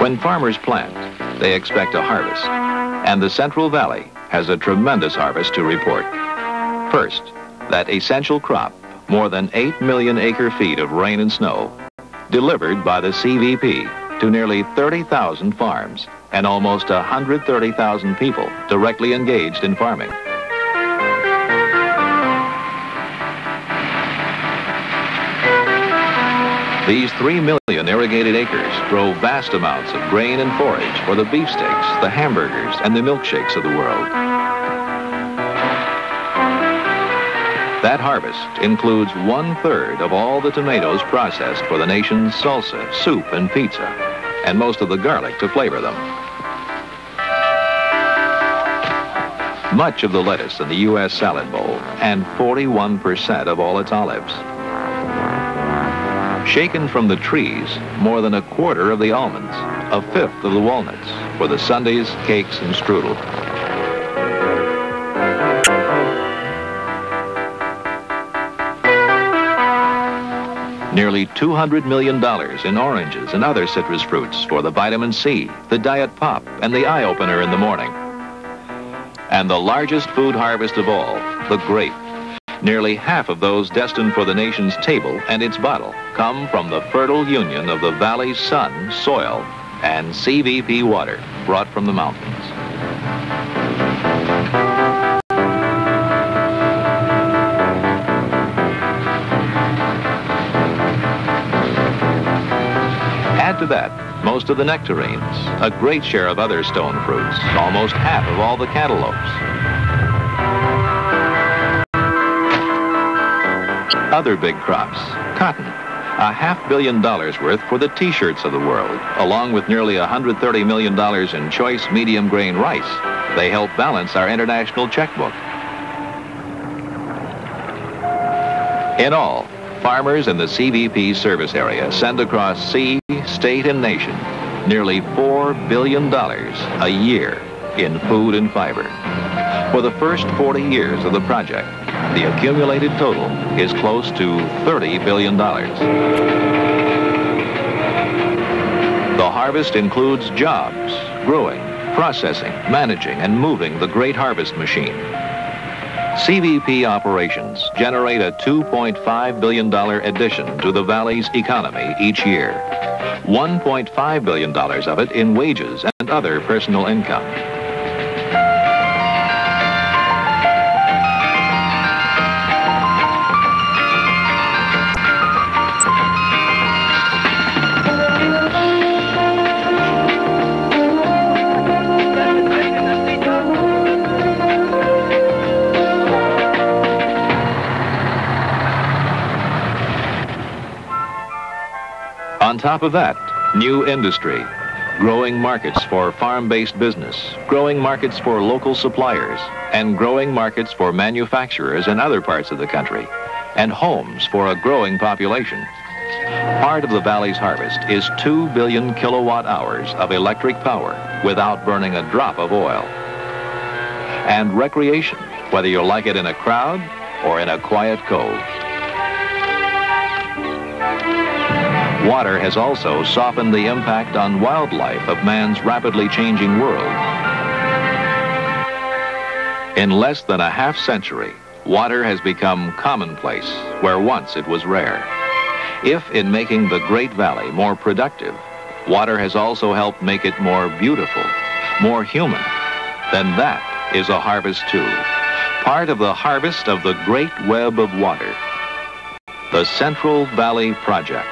When farmers plant, they expect a harvest, and the Central Valley has a tremendous harvest to report. First, that essential crop, more than 8 million acre-feet of rain and snow, delivered by the CVP to nearly 30,000 farms and almost 130,000 people directly engaged in farming. These 3 million irrigated acres grow vast amounts of grain and forage for the beefsteaks, the hamburgers, and the milkshakes of the world. That harvest includes 1/3 of all the tomatoes processed for the nation's salsa, soup, and pizza, and most of the garlic to flavor them. Much of the lettuce in the U.S. salad bowl, and 41% of all its olives. Shaken from the trees, more than 1/4 of the almonds, 1/5 of the walnuts, for the sundaes, cakes, and strudel. Nearly $200 million in oranges and other citrus fruits for the vitamin C, the diet pop, and the eye-opener in the morning. And the largest food harvest of all, the grape. Nearly half of those destined for the nation's table and its bottle come from the fertile union of the valley's sun, soil, and CVP water brought from the mountains. Add to that most of the nectarines, a great share of other stone fruits, almost half of all the cantaloupes. Other big crops, cotton, $500 million worth for the T-shirts of the world, along with nearly $130 million in choice medium grain rice. They help balance our international checkbook. In all, farmers in the CVP service area send across sea, state, and nation nearly $4 billion a year in food and fiber. For the first 40 years of the project, the accumulated total is close to $30 billion. The harvest includes jobs, growing, processing, managing, and moving the great harvest machine. CVP operations generate a $2.5 billion addition to the valley's economy each year. $1.5 billion of it in wages and other personal income. On top of that, new industry, growing markets for farm-based business, growing markets for local suppliers, and growing markets for manufacturers in other parts of the country, and homes for a growing population. Part of the valley's harvest is 2 billion kilowatt hours of electric power without burning a drop of oil. And recreation, whether you like it in a crowd or in a quiet cove. Water has also softened the impact on wildlife of man's rapidly changing world. In less than a half century, water has become commonplace where once it was rare. If in making the Great Valley more productive, water has also helped make it more beautiful, more human, then that is a harvest too. Part of the harvest of the great web of water. The Central Valley Project.